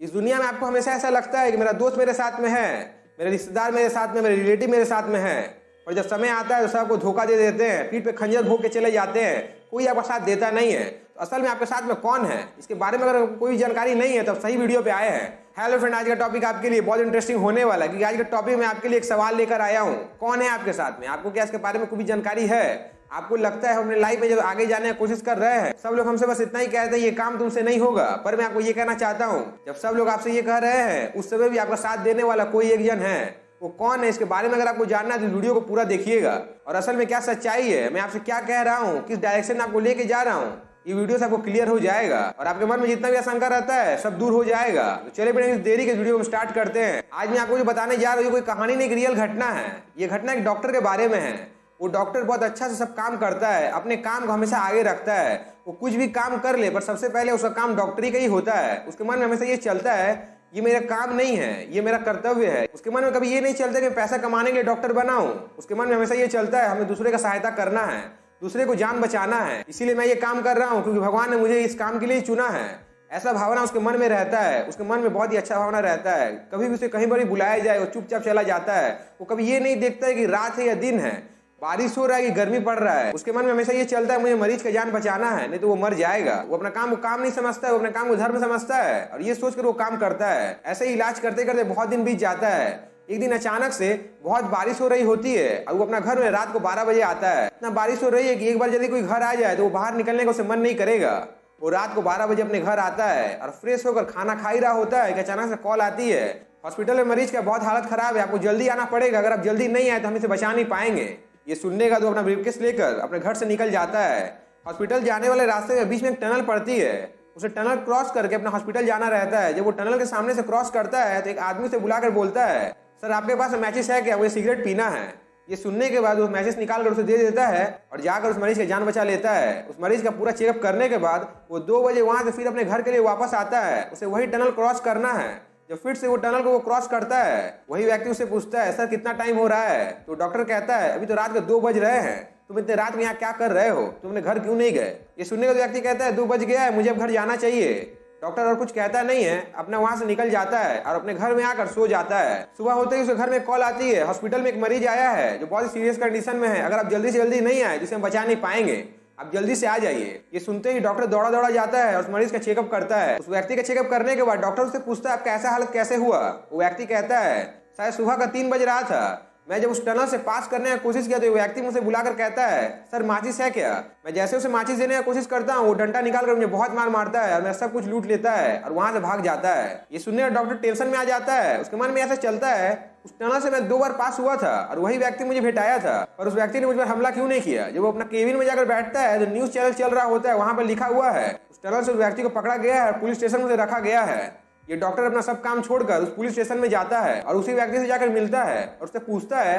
इस दुनिया में आपको हमेशा ऐसा लगता है कि मेरा दोस्त मेरे साथ में है, मेरे रिश्तेदार मेरे साथ में, मेरे रिलेटिव मेरे साथ में है, और जब समय आता है तो सबको धोखा दे देते हैं, पीठ पे खंजर भोंक के चले जाते हैं, कोई आपका साथ देता नहीं है। तो असल में आपके साथ में कौन है, इसके बारे में अगर कोई जानकारी नहीं है तब सही वीडियो पे आए हैं। हेलो फ्रेंड, आज का टॉपिक आपके लिए बहुत इंटरेस्टिंग होने वाला है, क्योंकि आज के टॉपिक में आपके लिए एक सवाल लेकर आया हूँ। कौन है आपके साथ में, आपको क्या इसके बारे में कोई भी जानकारी है? आपको लगता है हम अपने लाइफ में जब आगे जाने की कोशिश कर रहे हैं, सब लोग हमसे बस इतना ही कहते हैं ये काम तुमसे नहीं होगा, पर मैं आपको ये कहना चाहता हूँ, जब सब लोग आपसे ये कह रहे हैं उस समय भी आपका साथ देने वाला कोई एक जन है। वो कौन है, इसके बारे में अगर आपको जानना है तो वीडियो को पूरा देखिएगा। और असल में क्या सच्चाई है, मैं आपसे क्या कह रहा हूँ, किस डायरेक्शन में आपको लेके जा रहा हूँ, ये वीडियो से आपको क्लियर हो जाएगा और आपके मन में जितना भी आशंका रहता है सब दूर हो जाएगा। तो चलिए बिना देरी के वीडियो को स्टार्ट करते हैं। आज मैं आपको जो बताने जा रहा हूँ कोई कहानी नहीं, एक रियल घटना है। ये घटना एक डॉक्टर के बारे में है। वो डॉक्टर बहुत अच्छा से सब काम करता है, अपने काम को हमेशा आगे रखता है। वो कुछ भी काम कर ले पर सबसे पहले उसका काम डॉक्टरी का ही होता है। उसके मन में हमेशा ये चलता है ये मेरा काम नहीं है, ये मेरा कर्तव्य है। उसके मन में कभी ये नहीं चलता कि पैसा कमाने के लिए डॉक्टर बनाऊं। उसके मन में हमेशा ये चलता है हमें दूसरे का सहायता करना है, दूसरे को जान बचाना है, इसीलिए मैं ये काम कर रहा हूँ क्योंकि भगवान ने मुझे इस काम के लिए चुना है। ऐसा भावना उसके मन में रहता है। उसके मन में बहुत ही अच्छा भावना रहता है। कभी भी उसे कहीं पर भी बुलाया जाए वो चुपचाप चला जाता है। वो कभी ये नहीं देखता है कि रात है या दिन है, बारिश हो रहा है कि गर्मी पड़ रहा है। उसके मन में हमेशा ये चलता है मुझे मरीज का जान बचाना है, नहीं तो वो मर जाएगा। वो अपना काम को काम नहीं समझता है, वो अपने काम को धर्म समझता है और ये सोचकर वो काम करता है। ऐसे ही इलाज करते करते बहुत दिन बीत जाता है। एक दिन अचानक से बहुत बारिश हो रही होती है और वो अपना घर में रात को 12 बजे आता है। इतना बारिश हो रही है कि एक बार यदि कोई घर आ जाए तो वो बाहर निकलने का उसे मन नहीं करेगा। वो रात को 12 बजे अपने घर आता है और फ्रेश होकर खाना खा ही रहा होता है कि अचानक से कॉल आती है, हॉस्पिटल में मरीज का बहुत हालत खराब है, आपको जल्दी आना पड़ेगा, अगर आप जल्दी नहीं आए तो हम इसे बचा नहीं पाएंगे। ये सुनने का तो अपना ब्रीफकेस लेकर अपने घर से निकल जाता है। हॉस्पिटल जाने वाले रास्ते में बीच में एक टनल पड़ती है, उसे टनल क्रॉस करके अपना हॉस्पिटल जाना रहता है। जब वो टनल के सामने से क्रॉस करता है तो एक आदमी से बुलाकर बोलता है, सर आपके पास मैचिस है क्या, मुझे सिगरेट पीना है। ये सुनने के बाद वो मैचिस निकाल कर उसे दे देता है और जाकर उस मरीज की जान बचा लेता है। उस मरीज का पूरा चेकअप करने के बाद वो 2 बजे वहां से फिर अपने घर के लिए वापस आता है। उसे वही टनल क्रॉस करना है। जब फिर से वो टनल को वो क्रॉस करता है, वही व्यक्ति उसे पूछता है, सर कितना टाइम हो रहा है? तो डॉक्टर कहता है अभी तो रात के 2 बज रहे हैं, तुम इतने रात में यहाँ क्या कर रहे हो, तुमने घर क्यों नहीं गए? ये सुनने का व्यक्ति कहता है 2 बज गया है, मुझे अब घर जाना चाहिए। डॉक्टर और कुछ कहता नहीं है, अपना वहां से निकल जाता है और अपने घर में आकर सो जाता है। सुबह होते ही उसके घर में कॉल आती है, हॉस्पिटल में एक मरीज आया है जो बहुत सीरियस कंडीशन में है, अगर आप जल्दी से जल्दी नहीं आए जिसे हम बचा नहीं पाएंगे, आप जल्दी से आ जाइए। ये सुनते ही डॉक्टर दौड़ा दौड़ा जाता है और उस मरीज का चेकअप करता है। उस व्यक्ति का चेकअप करने के बाद डॉक्टर उससे पूछता है आपका ऐसा हालत कैसे हुआ? वो व्यक्ति कहता है शायद सुबह का 3 बज रहा था, मैं जब उस टनल से पास करने की कोशिश किया तो व्यक्ति मुझे बुलाकर कहता है, सर माचिस है क्या? मैं जैसे उसे माचिस देने की कोशिश करता हूँ वो डंडा निकाल कर मुझे बहुत मार मारता है और मैं सब कुछ लूट लेता है और वहां से भाग जाता है। ये सुनने का डॉक्टर टेंशन में आ जाता है। उसके मन में ऐसा चलता है उस टनल से मैं 2 बार पास हुआ था और वही व्यक्ति मुझे भेटाया था, और उस व्यक्ति ने मुझ पर हमला क्यों नहीं किया? जब वो अपना केबिन में जाकर बैठता है तो न्यूज चैनल चल रहा होता है, वहां पर लिखा हुआ है उस टनल से उस व्यक्ति को पकड़ा गया है, पुलिस स्टेशन में रखा गया है। ये डॉक्टर अपना सब काम छोड़कर उस पुलिस स्टेशन में जाता है और उसी व्यक्ति से जाकर मिलता है और उससे पूछता है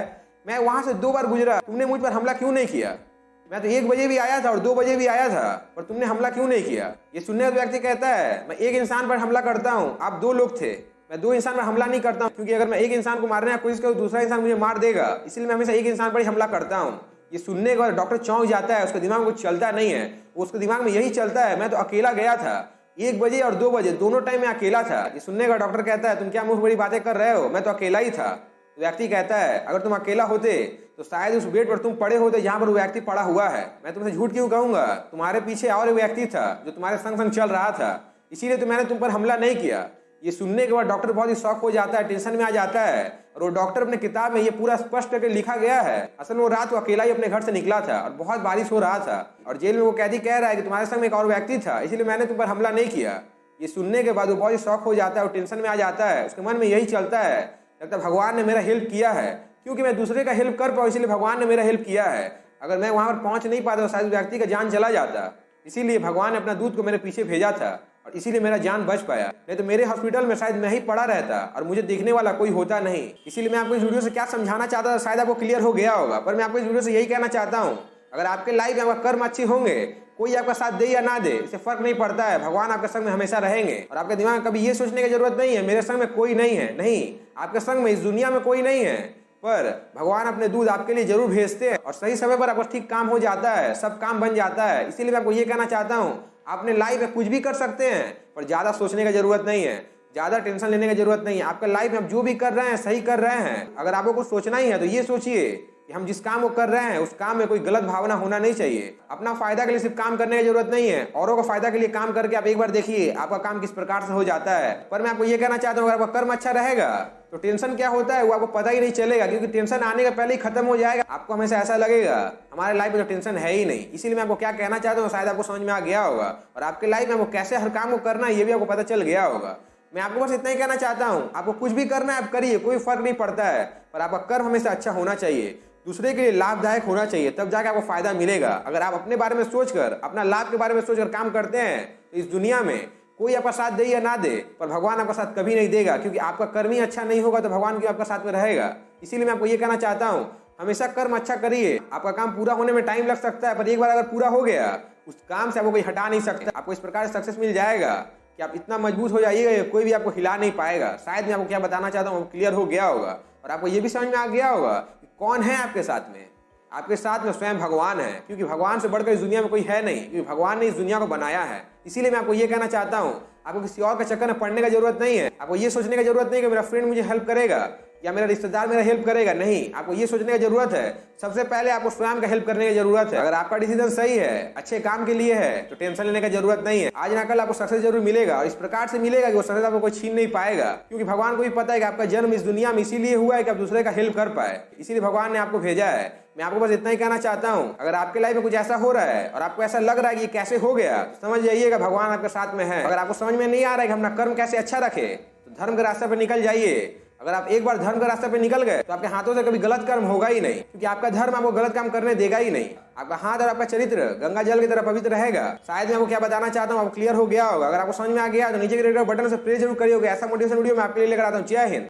मैं वहां से 2 बार गुजरा, तुमने मुझ पर हमला क्यों नहीं किया? मैं तो 1 बजे भी आया था और 2 बजे भी आया था, पर तुमने हमला क्यों नहीं किया? ये सुनने वाला व्यक्ति कहता है मैं एक इंसान पर हमला करता हूँ, आप 2 लोग थे, मैं 2 इंसान पर हमला नहीं करता हूँ, क्योंकि अगर मैं एक इंसान को मारने की कोशिश करूँ दूसरा इंसान मुझे मार देगा, इसलिए मैं हमेशा एक इंसान पर ही हमला करता हूँ। ये सुनने के बाद डॉक्टर चौंक जाता है। उसके दिमाग में कुछ चलता नहीं है, उसके दिमाग में यही चलता है मैं तो अकेला गया था, 1 बजे और 2 बजे दोनों टाइम में अकेला था। ये सुनने का डॉक्टर कहता है तुम क्या मुंह बड़ी बातें कर रहे हो, मैं तो अकेला ही था। व्यक्ति कहता है अगर तुम अकेला होते तो शायद उस बेड पर तुम पड़े होते जहां पर वो व्यक्ति पड़ा हुआ है। मैं तुमसे झूठ क्यों कहूंगा, तुम्हारे पीछे और एक व्यक्ति था जो तुम्हारे संग संग चल रहा था, इसीलिए तो मैंने तुम पर हमला नहीं किया। ये सुनने के बाद डॉक्टर बहुत ही शॉक हो जाता है, टेंशन में आ जाता है और वो डॉक्टर अपने किताब में ये पूरा स्पष्ट करके लिखा गया है असल में वो रात को अकेला ही अपने घर से निकला था और बहुत बारिश हो रहा था और जेल में वो कैदी कह रहा है कि तुम्हारे संग में एक और व्यक्ति था, इसलिए मैंने तुम पर हमला नहीं किया। ये सुनने के बाद वो बहुत ही शॉक हो जाता है और टेंशन में आ जाता है। उसके मन में यही चलता है लगता है भगवान ने मेरा हेल्प किया है, क्योंकि मैं दूसरे का हेल्प कर पाऊँ इसलिए भगवान ने मेरा हेल्प किया है। अगर मैं वहां पर पहुंच नहीं पाता तो शायद व्यक्ति का जान चला जाता, इसीलिए भगवान ने अपना दूत को मेरे पीछे भेजा था और इसीलिए मेरा जान बच पाया, नहीं तो मेरे हॉस्पिटल में शायद मैं ही पड़ा रहता और मुझे देखने वाला कोई होता नहीं। इसीलिए मैं आपको इस वीडियो से क्या समझाना चाहता था शायद आपको क्लियर हो गया होगा, पर मैं आपको इस वीडियो से यही कहना चाहता हूँ अगर आपके लाइफ में आपका कर्म अच्छे होंगे, कोई आपका साथ दे या ना दे इससे फर्क नहीं पड़ता है, भगवान आपके संग में हमेशा रहेंगे। और आपके दिमाग में कभी ये सोचने की जरूरत नहीं है मेरे संग में कोई नहीं है, नहीं, आपके संग में इस दुनिया में कोई नहीं है, पर भगवान अपने दूध आपके लिए जरूर भेजते हैं और सही समय पर आपका ठीक काम हो जाता है, सब काम बन जाता है। इसीलिए मैं आपको ये कहना चाहता हूँ आप अपने लाइफ में कुछ भी कर सकते हैं पर ज्यादा सोचने की जरूरत नहीं है। ज्यादा टेंशन लेने की जरूरत नहीं है। आपका लाइफ में आप जो भी कर रहे हैं सही कर रहे हैं। अगर आपको कुछ सोचना ही है तो ये सोचिए कि हम जिस काम को कर रहे हैं उस काम में कोई गलत भावना होना नहीं चाहिए। अपना फायदा के लिए सिर्फ काम करने की जरूरत नहीं है, औरों का फायदा के लिए काम करके आप एक बार देखिए आपका काम किस प्रकार से हो जाता है। पर मैं आपको ये कहना चाहता हूँ, अगर आपका कर्म अच्छा रहेगा तो टेंशन क्या होता है वो आपको पता ही नहीं चलेगा, क्योंकि टेंशन आने का पहले ही खत्म हो जाएगा। आपको हमेशा ऐसा लगेगा हमारे लाइफ में तो टेंशन है ही नहीं। इसीलिए मैं आपको क्या कहना चाहता हूँ शायद आपको समझ में आ गया होगा, और आपके लाइफ में आपको कैसे हर काम को करना है ये भी आपको पता चल गया होगा। मैं आपको बस इतना ही कहना चाहता हूँ, आपको कुछ भी करना है आप करिए, कोई फर्क नहीं पड़ता है, पर आपका कर्म हमेशा अच्छा होना चाहिए, दूसरे के लिए लाभदायक होना चाहिए, तब जाके आपको फायदा मिलेगा। अगर आप अपने बारे में सोचकर, अपना लाभ के बारे में सोचकर काम करते हैं तो इस दुनिया में कोई आपका साथ दे या ना दे, पर भगवान आपका साथ कभी नहीं देगा, क्योंकि आपका कर्म ही अच्छा नहीं होगा तो भगवान क्यों आपका साथ में रहेगा। इसीलिए मैं आपको ये कहना चाहता हूँ, हमेशा कर्म अच्छा करिए। आपका काम पूरा होने में टाइम लग सकता है, पर एक बार अगर पूरा हो गया उस काम से आपको कोई हटा नहीं सकता। आपको इस प्रकार से सक्सेस मिल जाएगा कि आप इतना मजबूत हो जाइएगा कोई भी आपको हिला नहीं पाएगा। शायद मैं आपको क्या बताना चाहता हूँ क्लियर हो गया होगा, और आपको ये भी समझ में आ गया होगा कि कौन है आपके साथ में। आपके साथ में स्वयं भगवान है, क्योंकि भगवान से बढ़कर इस दुनिया में कोई है नहीं, क्योंकि भगवान ने इस दुनिया को बनाया है। इसीलिए मैं आपको ये कहना चाहता हूँ, आपको किसी और के चक्कर में पड़ने की जरूरत नहीं है। आपको ये सोचने की जरूरत नहीं कि मेरा फ्रेंड मुझे हेल्प करेगा या मेरा रिश्तेदार मेरा हेल्प करेगा, नहीं। आपको ये सोचने की जरूरत है सबसे पहले आपको स्वयं का हेल्प करने की जरूरत है। अगर आपका डिसीजन सही है, अच्छे काम के लिए है, तो टेंशन लेने की जरूरत नहीं है। आज ना कल आपको सक्सेस जरूर मिलेगा, और इस प्रकार से मिलेगा कि वो सक्सेस आपको कोई छीन नहीं पाएगा, क्योंकि भगवान को भी पता है कि आपका जन्म इस दुनिया में इसीलिए हुआ है कि आप दूसरे का हेल्प कर पाए, इसीलिए भगवान ने आपको भेजा है। मैं आपको बस इतना ही कहना चाहता हूँ, अगर आपके लाइफ में कुछ ऐसा हो रहा है और आपको ऐसा लग रहा है कि ये कैसे हो गया, समझ जाइएगा भगवान आपके साथ में है। अगर आपको समझ में नहीं आ रहा है कि अपना कर्म कैसे अच्छा रखे, तो धर्म के रास्ते पर निकल जाइए। अगर आप एक बार धर्म के रास्ते पे निकल गए तो आपके हाथों से कभी गलत कर्म होगा ही नहीं, क्योंकि आपका धर्म आपको गलत काम करने देगा ही नहीं। आपका हाथ और आपका चरित्र गंगा जल की तरह पवित्र रहेगा। शायद मैं आपको क्या बताना चाहता हूँ आपको क्लियर हो गया होगा। अगर आपको समझ में आ गया तो नीचे के रेड बटन से प्रेस जरूर करिएगा। ऐसा मोटिवेशन वीडियो मैं आपके लिए लेकर आता हूँ। जय हिंद।